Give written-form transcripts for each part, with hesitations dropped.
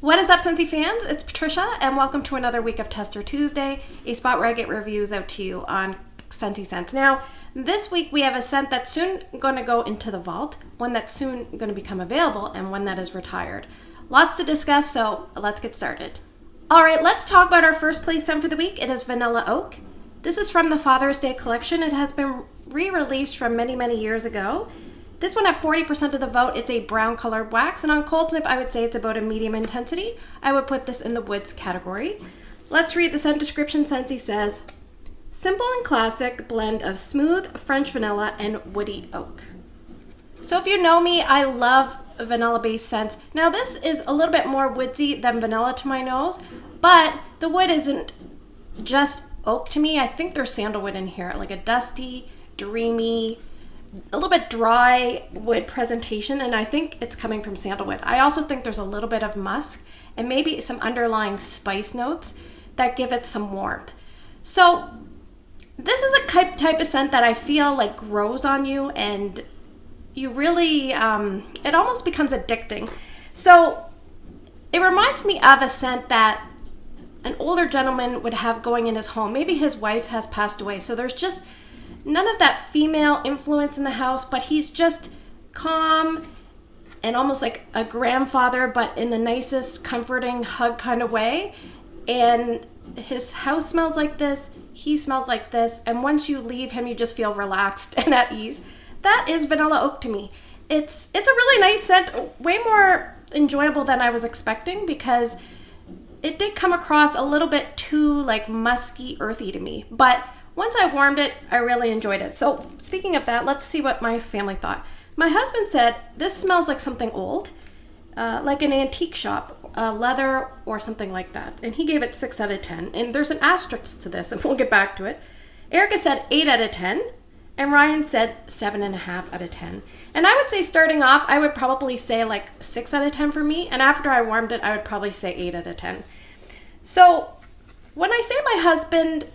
What is up, Scentsy fans? It's Patricia, and welcome to another week of Tester Tuesday, a spot where I get reviews out to you on Scentsy scents. Now, this week we have a scent that's soon going to go into the vault, one that's soon going to become available, and one that is retired. Lots to discuss, so let's get started. All right, let's talk about our first place scent for the week. It is Vanilla Oak. This is from the Father's Day collection. It has been re-released from many years ago. This one at 40% of the vote. It's a brown colored wax, and on cold snip I would say it's about a medium intensity. I would put this in the woods category. Let's read the scent description. Scentsy says, simple and classic blend of smooth French vanilla and woody oak. So if you know me, I love vanilla based scents. Now this is a little bit more woodsy than vanilla to my nose, but the wood isn't just oak to me. I think there's sandalwood in here, like a dusty, dreamy, a little bit dry wood presentation, and I think it's coming from sandalwood. I also think there's a little bit of musk and maybe some underlying spice notes that give it some warmth. So this is a type of scent that I feel like grows on you, and you really, it almost becomes addicting. So it reminds me of a scent that an older gentleman would have going in his home. Maybe his wife has passed away, so there's just none of that female influence in the house, but he's just calm and almost like a grandfather, but in the nicest, comforting hug kind of way. And his house smells like this, he smells like this, and once you leave him, you just feel relaxed and at ease. That is Vanilla Oak to me. It's a really nice scent, way more enjoyable than I was expecting, because it did come across a little bit too like musky, earthy to me, but once I warmed it, I really enjoyed it. So speaking of that, let's see what my family thought. My husband said, this smells like something old, like an antique shop, leather or something like that. And he gave it 6 out of 10. And there's an asterisk to this, and we'll get back to it. Erica said 8 out of 10. And Ryan said 7.5 out of 10. And I would say starting off, I would probably say like 6 out of 10 for me. And after I warmed it, I would probably say 8 out of 10. So when I say my husband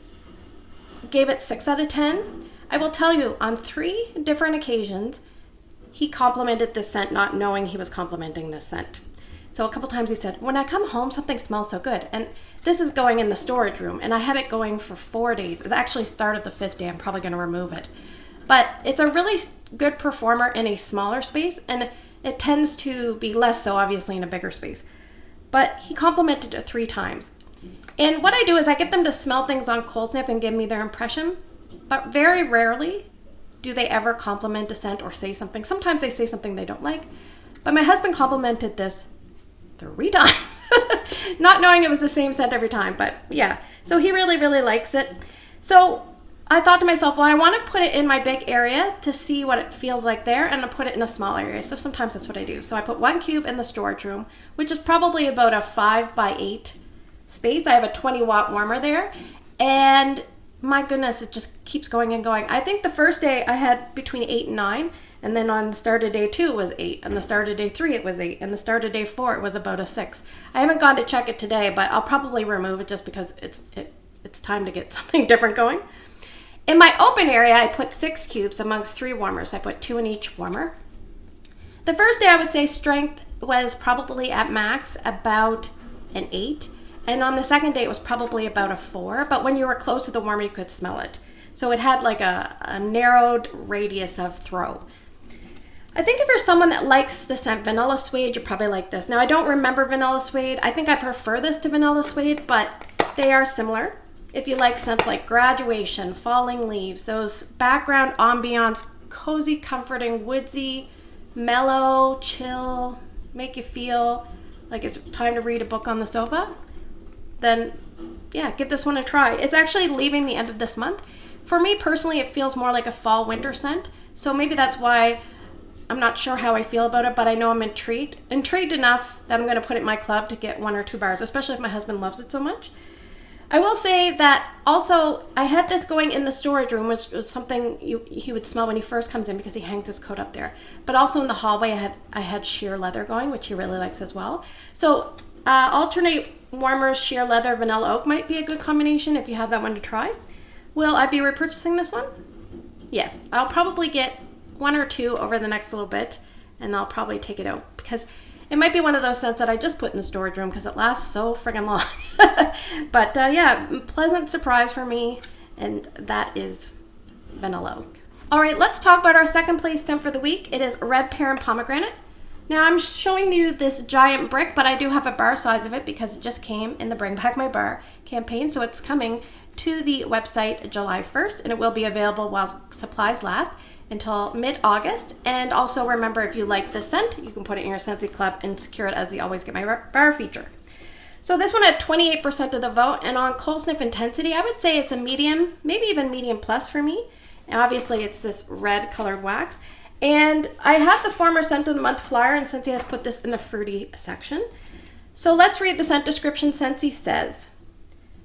gave it 6 out of 10, I will tell you on 3 different occasions he complimented this scent not knowing he was complimenting this scent. So a couple times he said, when I come home something smells so good, and this is going in the storage room, and I had it going for 4 days. It actually started the 5th day. I'm probably going to remove it, but it's a really good performer in a smaller space, and it tends to be less so obviously in a bigger space. But he complimented it 3 times. And what I do is I get them to smell things on cold snip and give me their impression, but very rarely do they ever compliment a scent or say something. Sometimes they say something they don't like, but my husband complimented this 3 times, not knowing it was the same scent every time, but yeah. So he really likes it. So I thought to myself, well, I want to put it in my big area to see what it feels like there, and I'll put it in a small area. So sometimes that's what I do. So I put 1 cube in the storage room, which is probably about a 5 by 8 space. I have a 20-watt warmer there, and my goodness, it just keeps going and going. I think the first day I had between 8 and 9, and then on the start of day 2 it was 8, and the start of day 3 it was 8, and the start of day 4 it was about a 6. I haven't gone to check it today, but I'll probably remove it just because it's time to get something different going. In my open area, I put 6 cubes amongst 3 warmers. I put 2 in each warmer. The first day I would say strength was probably at max about an 8. And on the second day, it was probably about a 4. But when you were close to the warmer, you could smell it. So it had like a narrowed radius of throw. I think if you're someone that likes the scent Vanilla Suede, you probably like this. Now, I don't remember Vanilla Suede. I think I prefer this to Vanilla Suede, but they are similar. If you like scents like Graduation, Falling Leaves, those background ambiance, cozy, comforting, woodsy, mellow, chill, make you feel like it's time to read a book on the sofa, then yeah, give this one a try. It's actually leaving the end of this month. For me personally, it feels more like a fall winter scent, so maybe that's why I'm not sure how I feel about it, but I know I'm intrigued enough that I'm going to put it in my club to get 1 or 2 bars, especially if my husband loves it so much. I will say that also I had this going in the storage room, which was something he would smell when he first comes in because he hangs his coat up there. But also in the hallway, I had sheer leather going, which he really likes as well. So alternate warmers, sheer leather, vanilla oak might be a good combination if you have that one to try. Will I be repurchasing this one? Yes, I'll probably get 1 or 2 over the next little bit, and I'll probably take it out because It might be one of those scents that I just put in the storage room because it lasts so friggin' long. But yeah, pleasant surprise for me, and that is Vanilla Oak. All right, let's talk about our second place scent for the week. It is Red Pear and Pomegranate. Now I'm showing you this giant brick, but I do have a bar size of it because it just came in the Bring Back My Bar campaign. So it's coming to the website July 1st, and it will be available while supplies last until mid-August. And also remember, if you like this scent, you can put it in your Scentsy Club and secure it as the Always Get My Bar feature. So this one had 28% of the vote, and on cold sniff intensity, I would say it's a medium, maybe even medium plus for me. And obviously it's this red colored wax. And I have the former scent of the month flyer, and Scentsy has put this in the fruity section. So let's read the scent description. Scentsy says,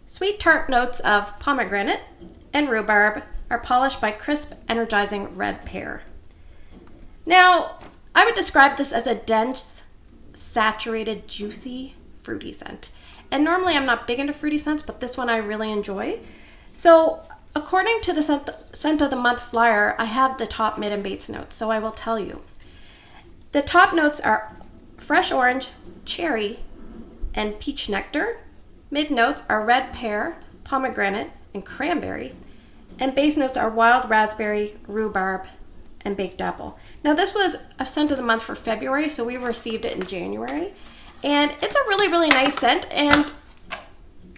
sweet tart notes of pomegranate and rhubarb are polished by crisp, energizing red pear. Now, I would describe this as a dense, saturated, juicy, fruity scent. And normally I'm not big into fruity scents, but this one I really enjoy. So according to the scent of the month flyer, I have the top, mid, and base notes, so I will tell you. The top notes are fresh orange, cherry, and peach nectar. Mid notes are red pear, pomegranate, and cranberry. And base notes are wild raspberry, rhubarb, and baked apple. Now this was a scent of the month for February, so we received it in January. And it's a really, really nice scent. And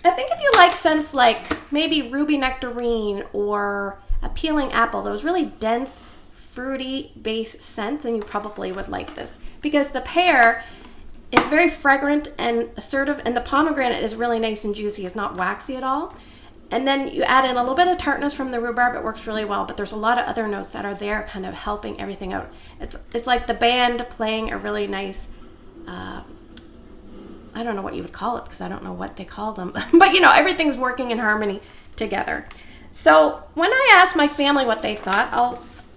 I think if you like scents like maybe ruby nectarine or a peeling apple, those really dense, fruity base scents, then you probably would like this. Because the pear is very fragrant and assertive, and the pomegranate is really nice and juicy. It's not waxy at all. And then you add in a little bit of tartness from the rhubarb. It works really well, but there's a lot of other notes that are there kind of helping everything out. It's like the band playing a really nice, I don't know what you would call it because I don't know what they call them. But you know, everything's working in harmony together. So when I asked my family what they thought,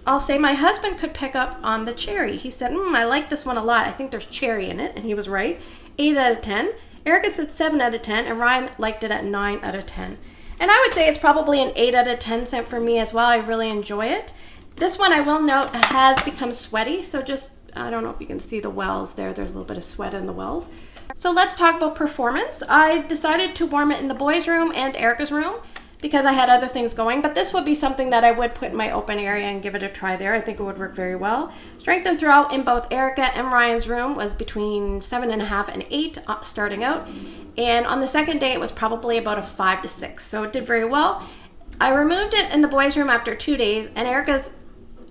I'll say my husband could pick up on the cherry. He said, I like this one a lot. I think there's cherry in it. And he was right. 8 out of 10. Erica said 7 out of 10. And Ryan liked it at 9 out of 10. And I would say it's probably an 8 out of 10 scent for me as well. I really enjoy it. This one, I will note, has become sweaty. So just, I don't know if you can see the wells there. There's a little bit of sweat in the wells. So let's talk about performance. I decided to warm it in the boys' room and Erica's room because I had other things going. But this would be something that I would put in my open area and give it a try there. I think it would work very well. Strength and throughout in both Erica and Ryan's room was between 7.5 and 8 starting out. And on the second day, it was probably about a 5 to 6. So it did very well. I removed it in the boys' room after 2 days, and Erica's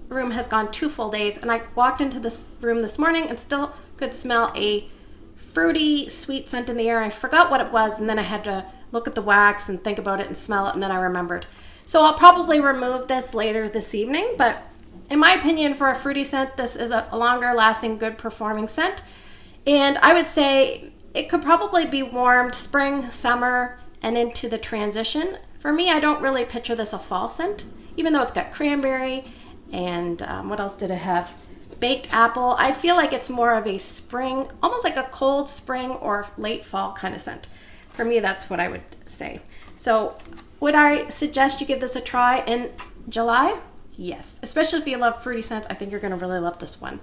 room has gone 2 full days. And I walked into this room this morning and still could smell a fruity, sweet scent in the air. I forgot what it was, and then I had to look at the wax and think about it and smell it, and then I remembered. So I'll probably remove this later this evening, but in my opinion, for a fruity scent, this is a longer lasting, good performing scent. And I would say it could probably be warmed spring, summer, and into the transition. For me, I don't really picture this a fall scent, even though it's got cranberry and what else did it have? Baked apple. I feel like it's more of a spring, almost like a cold spring or late fall kind of scent. For me, that's what I would say. So would I suggest you give this a try in July? Yes, especially if you love fruity scents. I think you're going to really love this one.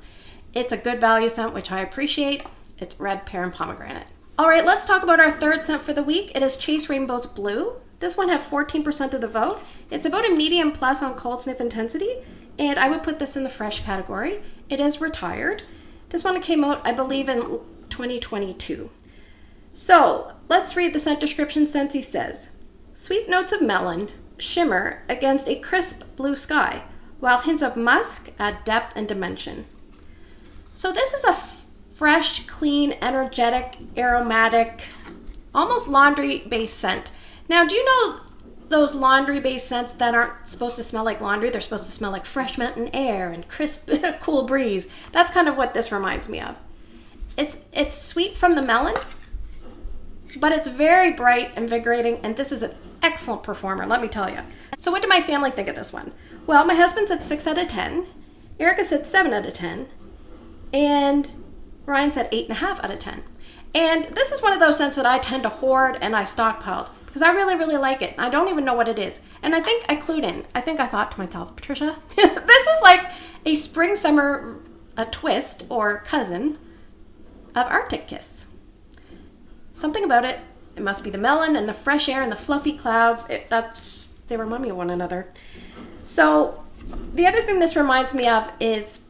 It's a good value scent, which I appreciate. It's Red Pear and Pomegranate. All right, let's talk about our third scent for the week. It is Chase Rainbow's Blue. This one had 14% of the vote. It's about a medium plus on cold sniff intensity, and I would put this in the fresh category. It is retired. This one came out, I believe, in 2022. So let's read the scent description. Scentsy says, sweet notes of melon shimmer against a crisp blue sky, while hints of musk add depth and dimension. So this is a fresh, clean, energetic, aromatic, almost laundry-based scent. Now, do you know those laundry-based scents that aren't supposed to smell like laundry? They're supposed to smell like fresh mountain air and crisp, cool breeze. That's kind of what this reminds me of. It's sweet from the melon, but it's very bright, invigorating, and this is an excellent performer, let me tell you. So what did my family think of this one? Well, my husband said 6 out of 10. Erica said 7 out of 10. And Ryan said 8.5 out of 10. And this is one of those scents that I tend to hoard and I stockpiled because I really, really like it. I don't even know what it is. And I think I clued in. I think I thought to myself, Patricia, this is like a spring-summer twist or cousin of Arctic Kiss. Something about it, it must be the melon and the fresh air and the fluffy clouds. They remind me of one another. So the other thing this reminds me of is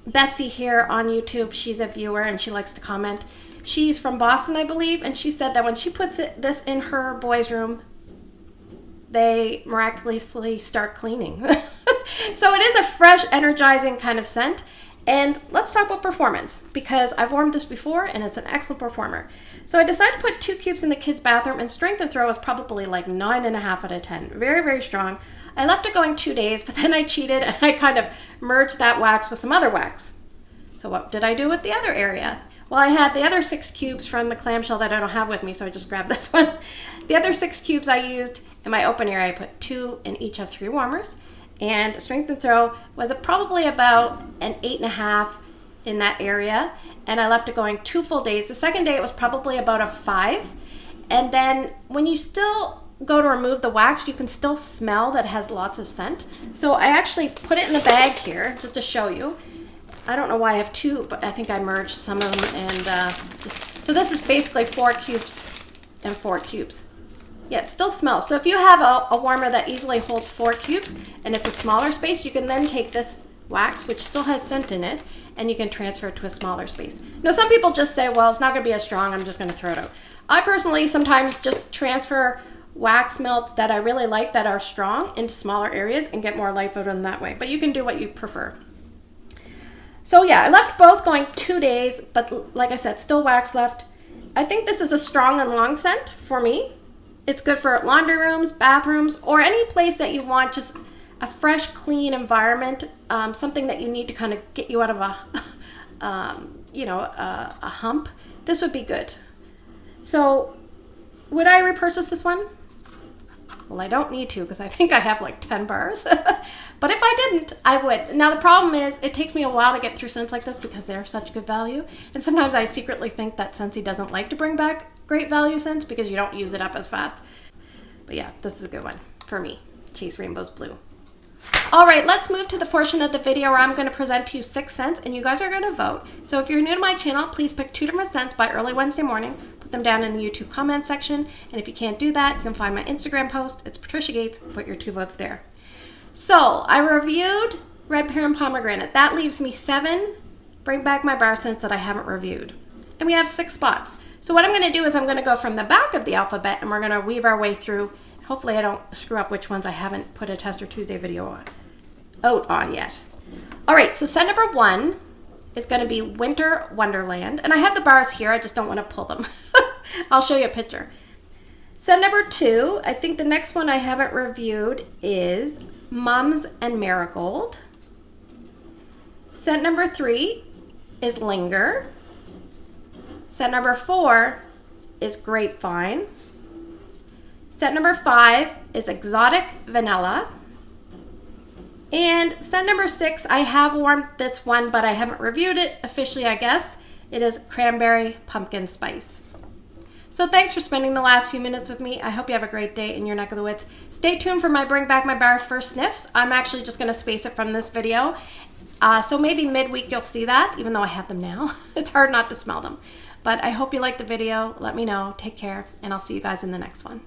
Betsy here on YouTube. She's a viewer and she likes to comment. She's from Boston, I believe, and she said that when she puts this in her boys' room, they miraculously start cleaning. So it is a fresh, energizing kind of scent. And let's talk about performance, because I've warmed this before and it's an excellent performer. So I decided to put 2 cubes in the kids' bathroom, and strength and throw was probably like 9.5 out of 10. Very, very strong. I left it going 2 days, but then I cheated and I kind of merged that wax with some other wax. So what did I do with the other area? Well, I had the other 6 cubes from the clamshell that I don't have with me, so I just grabbed this one. The other 6 cubes I used in my open area. I put 2 in each of 3 warmers. And strength and throw was probably about an 8.5 in that area. And I left it going 2 full days. The second day it was probably about a 5. And then when you still go to remove the wax, you can still smell that it has lots of scent. So I actually put it in the bag here just to show you. I don't know why I have 2, but I think I merged some of them. And so this is basically 4 cubes and 4 cubes. Yeah, it still smells. So if you have a warmer that easily holds 4 cubes and it's a smaller space, you can then take this wax, which still has scent in it, and you can transfer it to a smaller space. Now, some people just say, well, it's not going to be as strong, I'm just going to throw it out. I personally sometimes just transfer wax melts that I really like that are strong into smaller areas and get more life out of them that way. But you can do what you prefer. So yeah, I left both going 2 days, but like I said, still wax left. I think this is a strong and long scent for me. It's good for laundry rooms, bathrooms, or any place that you want just a fresh, clean environment, something that you need to kind of get you out of a hump. This would be good. So would I repurchase this one? Well, I don't need to because I think I have like 10 bars. But if I didn't, I would. Now, the problem is it takes me a while to get through scents like this because they're such good value. And sometimes I secretly think that Scentsy doesn't like to bring back great value scents because you don't use it up as fast. But yeah, this is a good one for me. Chase Rainbows Blue. All right, let's move to the portion of the video where I'm going to present to you 6 scents and you guys are going to vote. So if you're new to my channel, please pick 2 different scents by early Wednesday morning. Put them down in the YouTube comment section. And if you can't do that, you can find my Instagram post. It's Patricia Gates. Put your 2 votes there. So I reviewed Red Pear Pomegranate. That leaves me 7 Bring Back My Bar scents that I haven't reviewed. And we have 6 spots. So what I'm going to do is I'm going to go from the back of the alphabet and we're going to weave our way through. Hopefully I don't screw up which ones I haven't put a Tester Tuesday video out on yet. All right, so scent number 1 is going to be Winter Wonderland. And I have the bars here. I just don't want to pull them. I'll show you a picture. Scent number 2, I think the next one I haven't reviewed is Mums and Marigold. Scent number 3 is Linger. Scent number 4 is Grapevine. Scent number 5 is Exotic Vanilla. And scent number 6, I have warmed this one, but I haven't reviewed it officially, I guess. It is Cranberry Pumpkin Spice. So thanks for spending the last few minutes with me. I hope you have a great day in your neck of the woods. Stay tuned for my Bring Back My Bar first sniffs. I'm actually just going to space it from this video. So maybe midweek you'll see that, even though I have them now. It's hard not to smell them. But I hope you liked the video. Let me know. Take care, and I'll see you guys in the next one.